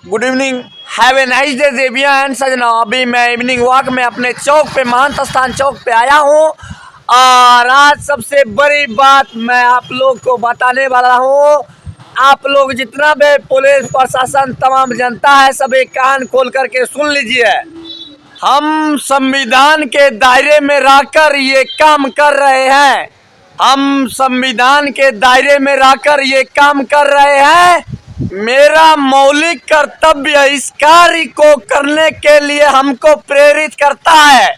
Good evening, have a nice day Deviya and Sajna. अभी मैं evening walk में अपने चौक पे महंत स्थान चौक पे आया हूँ और आज सबसे बड़ी बात मैं आप लोग को बताने वाला हूँ। आप लोग जितना भी पुलिस प्रशासन तमाम जनता है सभी कान खोल करके सुन लीजिए। हम संविधान के दायरे में रहकर ये काम कर रहे हैं। हम संविधान के दायरे में रहकर ये काम कर रहे हैं। मेरा मौलिक कर्तव्य इस कार्य को करने के लिए हमको प्रेरित करता है।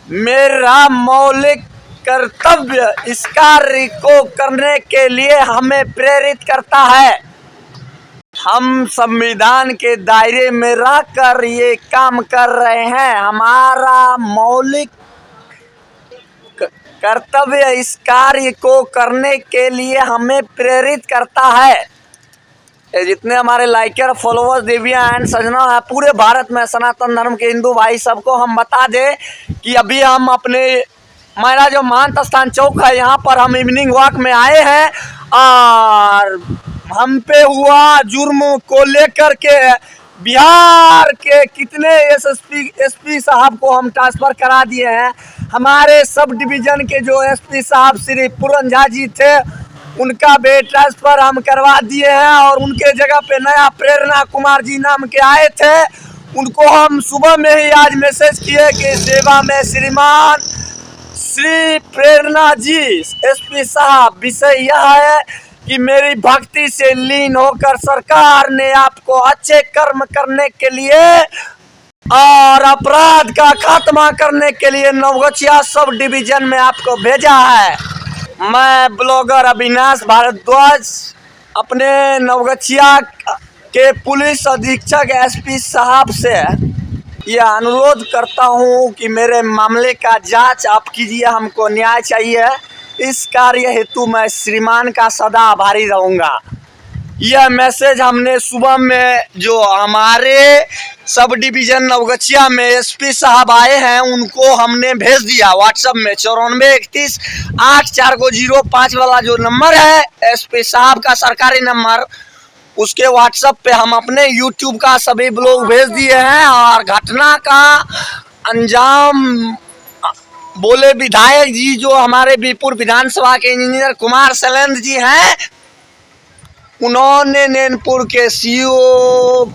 मेरा मौलिक कर्तव्य इस कार्य को करने के लिए हमें प्रेरित करता है। हम संविधान के दायरे में रहकर ये काम कर रहे हैं। हमारा मौलिक कर्तव्य इस कार्य को करने के लिए हमें प्रेरित करता है। जितने हमारे लाइकर फॉलोअर्स देविया एंड सजना है पूरे भारत में सनातन धर्म के हिंदू भाई सबको हम बता दें कि अभी हम अपने मेरा जो महंत स्थान चौक है यहाँ पर हम इवनिंग वॉक में आए हैं और हम पे हुआ जुर्म को लेकर के बिहार के कितने एसपी साहब को हम ट्रांसफ़र करा दिए हैं। हमारे सब डिवीज़न के जो एसपी साहब श्री पूरन झा जी थे उनका भी ट्रांसफ़र हम करवा दिए हैं और उनके जगह पे नया प्रेरणा कुमार जी नाम के आए थे। उनको हम सुबह में ही आज मैसेज किए कि सेवा में श्रीमान श्री प्रेरणा जी एसपी साहब, विषय यह है कि मेरी भक्ति से लीन होकर सरकार ने आपको अच्छे कर्म करने के लिए और अपराध का खात्मा करने के लिए नवगछिया सब डिवीजन में आपको भेजा है। मैं ब्लॉगर अविनाश भारद्वाज अपने नवगछिया के पुलिस अधीक्षक एसपी साहब से यह अनुरोध करता हूं कि मेरे मामले का जांच आप कीजिए। हमको न्याय चाहिए। इस कार्य हेतु मैं श्रीमान का सदा आभारी रहूँगा। यह मैसेज हमने सुबह में जो हमारे सब डिवीज़न नवगछिया में एसपी साहब आए हैं उनको हमने भेज दिया व्हाट्सएप में 94318405 वाला जो नंबर है एसपी साहब का सरकारी नंबर, उसके व्हाट्सएप पे हम अपने यूट्यूब का सभी ब्लॉग भेज दिए हैं। और घटना का अंजाम बोले विधायक जी जो हमारे बीरपुर विधानसभा के इंजीनियर कुमार शैलेंद्र जी हैं, उन्होंने नैनपुर के सीओ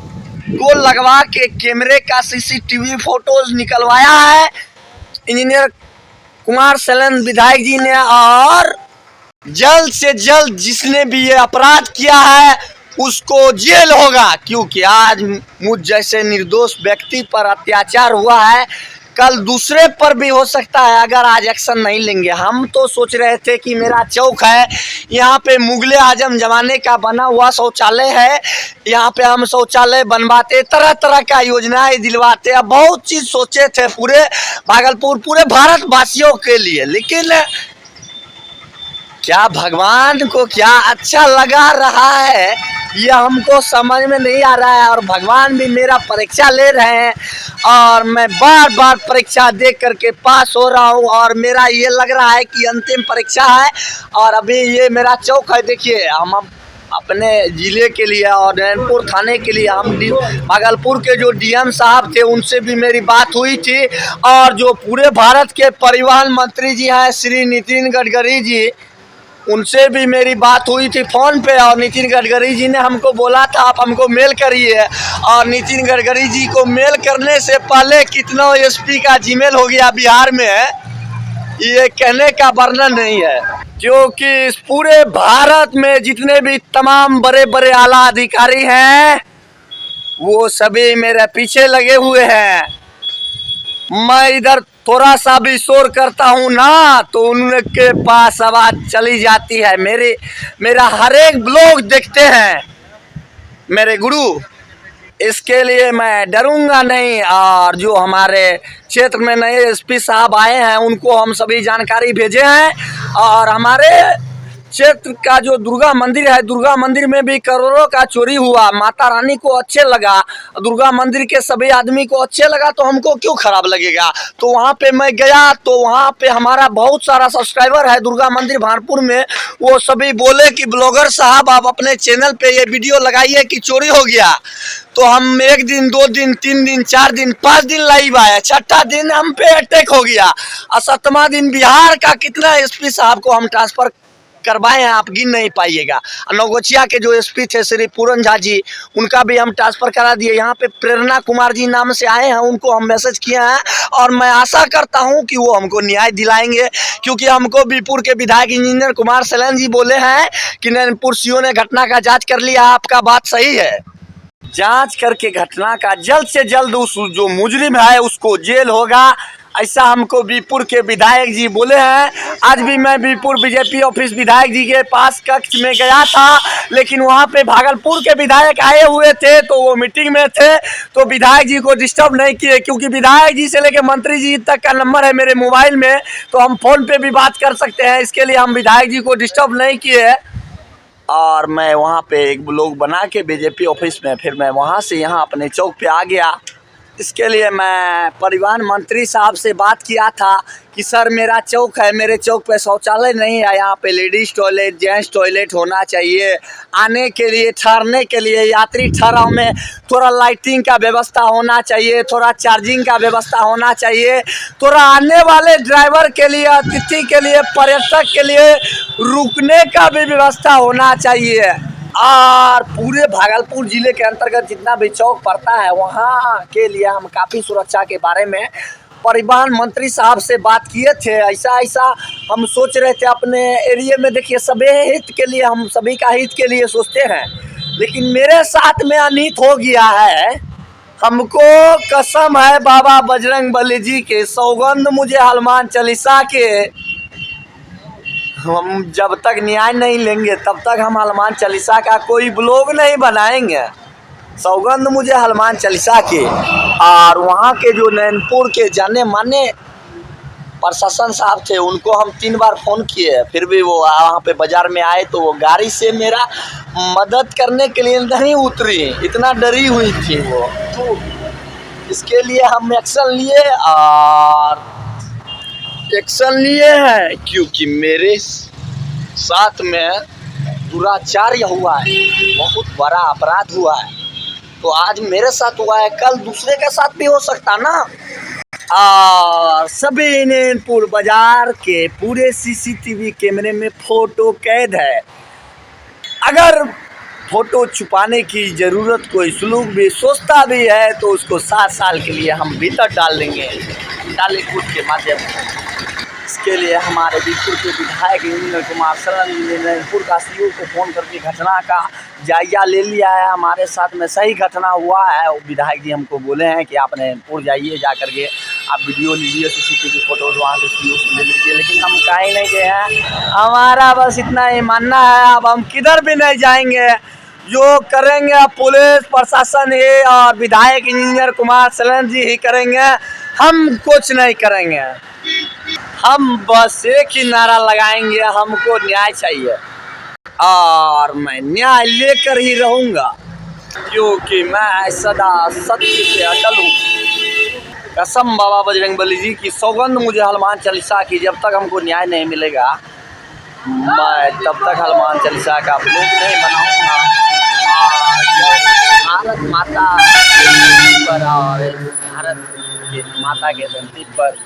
को लगवा के कैमरे का सीसीटीवी फोटोज निकलवाया है इंजीनियर कुमार शैलेंद्र विधायक जी ने। और जल्द से जल्द जिसने भी ये अपराध किया है उसको जेल होगा, क्योंकि आज मुझ जैसे निर्दोष व्यक्ति पर अत्याचार हुआ है, कल दूसरे पर भी हो सकता है अगर आज एक्शन नहीं लेंगे। हम तो सोच रहे थे कि मेरा चौक है, यहाँ पे मुगले आजम जमाने का बना हुआ शौचालय है, यहाँ पे हम शौचालय बनवाते, तरह तरह का योजनाएं दिलवाते, अब बहुत चीज़ सोचे थे पूरे भागलपुर पूरे भारतवासियों के लिए। लेकिन क्या भगवान को क्या अच्छा लगा रहा है ये हमको समझ में नहीं आ रहा है। और भगवान भी मेरा परीक्षा ले रहे हैं और मैं बार बार परीक्षा दे करके पास हो रहा हूँ और मेरा ये लग रहा है कि अंतिम परीक्षा है। और अभी ये मेरा चौक है, देखिए हम अपने ज़िले के लिए और नैनपुर थाने के लिए हम भागलपुर के जो डीएम साहब थे उनसे भी मेरी बात हुई थी और जो पूरे भारत के परिवहन मंत्री जी हैं श्री नितिन गडकरी जी, उनसे भी मेरी बात हुई थी फ़ोन पे। और नितिन गडकरी जी ने हमको बोला था आप हमको मेल करिए, और नितिन गडकरी जी को मेल करने से पहले कितना एसपी का जीमेल हो गया बिहार में, ये कहने का वर्णन नहीं है। क्योंकि इस पूरे भारत में जितने भी तमाम बड़े बड़े आला अधिकारी हैं वो सभी मेरे पीछे लगे हुए हैं। मैं इधर थोड़ा सा भी शोर करता हूँ ना तो उनके पास आवाज़ चली जाती है। मेरा हर एक ब्लॉग देखते हैं मेरे गुरु, इसके लिए मैं डरूंगा नहीं। और जो हमारे क्षेत्र में नए एसपी साहब आए हैं उनको हम सभी जानकारी भेजे हैं। और हमारे क्षेत्र का जो दुर्गा मंदिर है, दुर्गा मंदिर में भी करोड़ों का चोरी हुआ, माता रानी को अच्छे लगा, दुर्गा मंदिर के सभी आदमी को अच्छे लगा तो हमको क्यों खराब लगेगा। तो वहाँ पे मैं गया तो वहाँ पे हमारा बहुत सारा सब्सक्राइबर है दुर्गा मंदिर भानपुर में, वो सभी बोले कि ब्लॉगर साहब आप अपने चैनल पे ये वीडियो लगाइए कि चोरी हो गया। तो हम 1 दिन 2 दिन 3 दिन 4 दिन 5 दिन लाइव आए, छठा दिन हम पे अटैक हो गया और 7वां दिन बिहार का कितना एसपी साहब को हम ट्रांसफर करवाए हैं आप गिन नहीं पाइएगा। नवगछिया के जो एसपी थे श्री पूरन झा जी, उनका भी हम ट्रांसफर करा दिए। यहाँ पे प्रेरणा कुमार जी नाम से आए हैं, उनको हम मैसेज किए हैं और मैं आशा करता हूँ कि वो हमको न्याय दिलाएंगे, क्योंकि हमको बीरपुर के विधायक इंजीनियर कुमार सैलन जी बोले हैं कि नैनपुर सीओ ने घटना का जाँच कर लिया। आपका बात सही है, जांच करके घटना का जल्द से जल्द उस जो मुजरिम है उसको जेल होगा, ऐसा हमको बीरपुर के विधायक जी बोले हैं। आज भी मैं बीरपुर बीजेपी ऑफिस विधायक जी के पास कक्ष में गया था, लेकिन वहां पे भागलपुर के विधायक आए हुए थे तो वो मीटिंग में थे, तो विधायक जी को डिस्टर्ब नहीं किए, क्योंकि विधायक जी से लेकर मंत्री जी तक का नंबर है मेरे मोबाइल में, तो हम फोन पे भी बात कर सकते हैं। इसके लिए हम विधायक जी को डिस्टर्ब नहीं किए और मैं वहाँ पे एक ब्लॉग बना के बीजेपी ऑफिस में फिर मैं वहाँ से यहाँ अपने चौक पे आ गया। इसके लिए मैं परिवहन मंत्री साहब से बात किया था कि सर मेरा चौक है, मेरे चौक पे शौचालय नहीं है, यहाँ पे लेडीज़ टॉयलेट जेंट्स टॉयलेट होना चाहिए, आने के लिए ठहरने के लिए यात्री ठहराव में थोड़ा लाइटिंग का व्यवस्था होना चाहिए, थोड़ा चार्जिंग का व्यवस्था होना चाहिए, थोड़ा आने वाले ड्राइवर के लिए, अतिथि के लिए, पर्यटक के लिए रुकने का भी व्यवस्था होना चाहिए। और पूरे भागलपुर जिले के अंतर्गत जितना भी चौक पड़ता है वहाँ के लिए हम काफ़ी सुरक्षा के बारे में परिवहन मंत्री साहब से बात किए थे। ऐसा हम सोच रहे थे अपने एरिया में, देखिए सभी हित के लिए, हम सभी का हित के लिए सोचते हैं, लेकिन मेरे साथ में अनित हो गया है। हमको कसम है बाबा बजरंगबली जी के, सौगंध मुझे हनुमान चालीसा के, हम जब तक न्याय नहीं लेंगे तब तक हम हनुमान चालीसा का कोई ब्लॉग नहीं बनाएंगे। सौगंध मुझे हनुमान चालीसा के। और वहाँ के जो नैनपुर के जाने माने प्रशासन साहब थे, उनको हम 3 बार फ़ोन किए, फिर भी वो वहाँ पे बाज़ार में आए तो वो गाड़ी से मेरा मदद करने के लिए नहीं उतरी, इतना डरी हुई थी वो। तो इसके लिए हम एक्शन लिए और एक्शन लिए हैं, क्योंकि मेरे साथ में दुराचार्य हुआ है, बहुत बड़ा अपराध हुआ है। तो आज मेरे साथ हुआ है, कल दूसरे के साथ भी हो सकता ना। और सभी नैनपुर बाजार के पूरे सीसीटीवी कैमरे में फ़ोटो कैद है। अगर फ़ोटो छुपाने की ज़रूरत कोई सुलूक भी सोचता भी है तो उसको 7 साल के लिए हम भीतर डाल देंगे, डाले कूद के माध्यम से। इसके लिए हमारे बीरपुर के विधायक इंजीनियर कुमार सैलन जी ने नैनपुर का सीओ को फ़ोन करके घटना का जायजा ले लिया है। हमारे साथ में सही घटना हुआ है। वो विधायक जी हमको बोले हैं कि आप नैनपुर जाइए, जा करके आप वीडियो लीजिए, सीसीटीवी फोटोज वहाँ से सीओ से ले लीजिए, लेकिन हम कहीं नहीं गए हैं। हमारा बस इतना ही मानना है, अब हम किधर भी नहीं जाएंगे। जो करेंगे पुलिस प्रशासन ही और विधायक इंजीनियर कुमार सैलन जी ही करेंगे, हम कुछ नहीं करेंगे। हम बस एक ही नारा लगाएंगे, हमको न्याय चाहिए और मैं न्याय लेकर ही रहूँगा, क्योंकि मैं सदा सत्य पे अटल हूँ। कसम बाबा बजरंगबली जी की, सौगंध मुझे हनुमान चालीसा की, जब तक हमको न्याय नहीं मिलेगा मैं तब तक हनुमान चालीसा का ब्लॉग नहीं बनाऊँगा। भारत माता पर और भारत के माता के धरती पर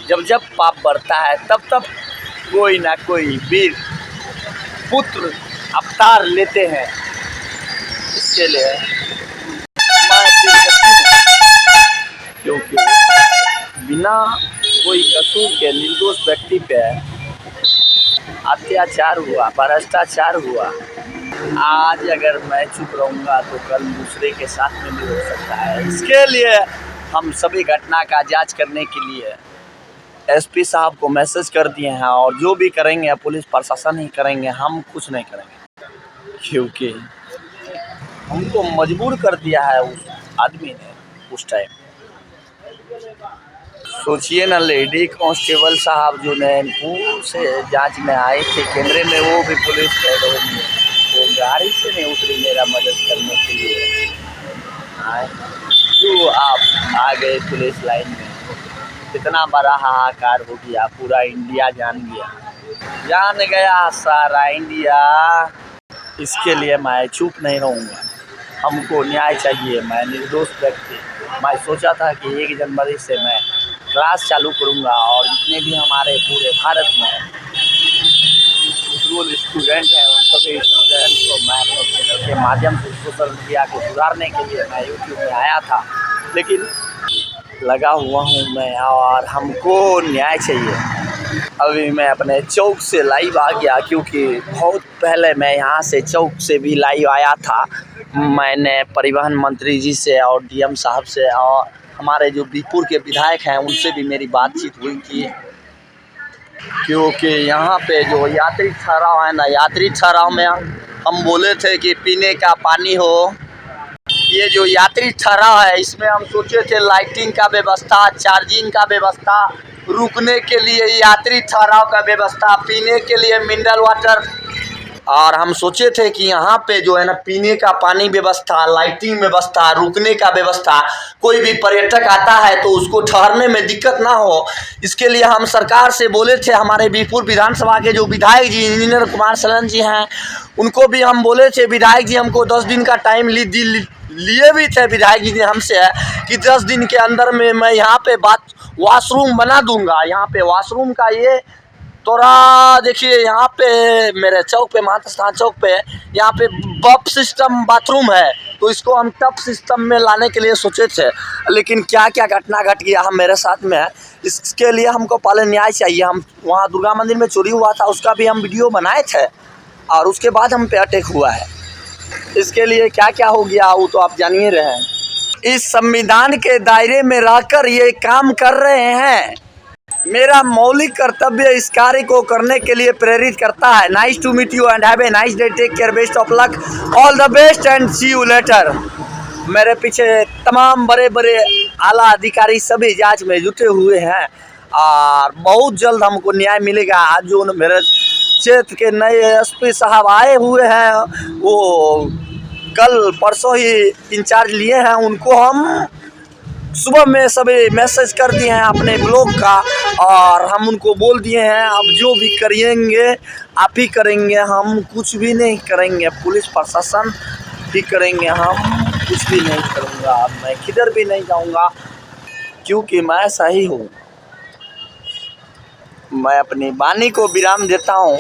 जब पाप बढ़ता है तब कोई ना कोई वीर पुत्र अवतार लेते हैं। इसके लिए मैं क्योंकि बिना कोई कसूर के निर्दोष व्यक्ति पे अत्याचार हुआ, भ्रष्टाचार हुआ। आज अगर मैं चुप रहूँगा तो कल दूसरे के साथ में भी हो सकता है। इसके लिए हम सभी घटना का जांच करने के लिए एसपी साहब को मैसेज कर दिए हैं, और जो भी करेंगे पुलिस प्रशासन ही करेंगे, हम कुछ नहीं करेंगे, क्योंकि हमको मजबूर कर दिया है उस आदमी ने उस टाइम। सोचिए ना, लेडी कांस्टेबल साहब जो नैनपुर से जांच में आए थे कैमरे में, वो भी पुलिस कह रहे हैं वो गाड़ी से नहीं उतरी मेरा मदद करने के लिए। जो आप आ गए पुलिस लाइन में, कितना बड़ा हाहाकार हो गया, पूरा इंडिया जान गया सारा इंडिया। इसके लिए मैं चुप नहीं रहूँगा। हमको न्याय चाहिए। मैं निर्दोष व्यक्ति, मैं सोचा था कि 1 जनवरी से मैं क्लास चालू करूँगा और जितने भी हमारे पूरे भारत में स्कूल स्टूडेंट हैं उन सभी स्टूडेंट को मैं अपने चैनल के माध्यम से सोशल मीडिया को सुधारने के लिए मैं यूट्यूब में आया था, लेकिन लगा हुआ हूँ मैं और हमको न्याय चाहिए। अभी मैं अपने चौक से लाइव आ गया, क्योंकि बहुत पहले मैं यहाँ से चौक से भी लाइव आया था। मैंने परिवहन मंत्री जी से और डीएम साहब से और हमारे जो बीरपुर के विधायक हैं उनसे भी मेरी बातचीत हुई थी, क्योंकि यहाँ पे जो यात्री ठहराव है ना, यात्री ठहराव में हम बोले थे कि पीने का पानी हो। ये जो यात्री ठहराव है इसमें हम सोचे थे लाइटिंग का व्यवस्था, चार्जिंग का व्यवस्था, रुकने के लिए यात्री ठहराव का व्यवस्था, पीने के लिए मिनरल वाटर, और हम सोचे थे कि यहाँ पे जो है ना पीने का पानी व्यवस्था, लाइटिंग व्यवस्था, रुकने का व्यवस्था, कोई भी पर्यटक आता है तो उसको ठहरने में दिक्कत ना हो, इसके लिए हम सरकार से बोले थे। हमारे बीरपुर विधानसभा के जो विधायक जी इंजीनियर कुमार सलन जी हैं उनको भी हम बोले थे, विधायक जी हमको 10 दिन का टाइम लिए भी थे विधायक जी ने हमसे कि 10 दिन के अंदर में मैं यहाँ पे वॉशरूम बना दूंगा। यहाँ पे वॉशरूम का ये थोड़ा देखिए, यहाँ पे मेरे चौक पे, माता स्थान चौक पे, यहाँ पे बफ सिस्टम बाथरूम है, तो इसको हम टप सिस्टम में लाने के लिए सोचे थे, लेकिन क्या क्या घटना घट गया हम मेरे साथ में। इसके लिए हमको पहले न्याय चाहिए। हम वहाँ दुर्गा मंदिर में चोरी हुआ था, उसका भी हम वीडियो बनाए थे और उसके बाद हम पे अटैक हुआ है। इसके लिए क्या क्या हो गया वो तो आप जान ही रहे हैं। इस संविधान के दायरे में रहकर ये काम कर रहे हैं। मेरा मौलिक कर्तव्य इस कार्य को करने के लिए प्रेरित करता है। Nice to meet you and have a nice day, take care, best of luck, all the best and see you later. मेरे पीछे तमाम बड़े बड़े आला अधिकारी सभी जांच में जुटे हुए हैं और बहुत जल्द हमको न्याय मिलेगा। आज जो मेरे क्षेत्र के नए एसपी साहब आए हुए हैं, वो कल परसों ही इंचार्ज लिए हैं, उनको हम सुबह में सभी मैसेज कर दिए हैं अपने ब्लॉग का, और हम उनको बोल दिए हैं अब जो भी करेंगे आप ही करेंगे, हम कुछ भी नहीं करेंगे, पुलिस प्रशासन भी करेंगे, हम कुछ भी नहीं करूँगा, मैं किधर भी नहीं जाऊँगा, क्योंकि मैं सही हूँ। मैं अपनी वाणी को विराम देता हूँ।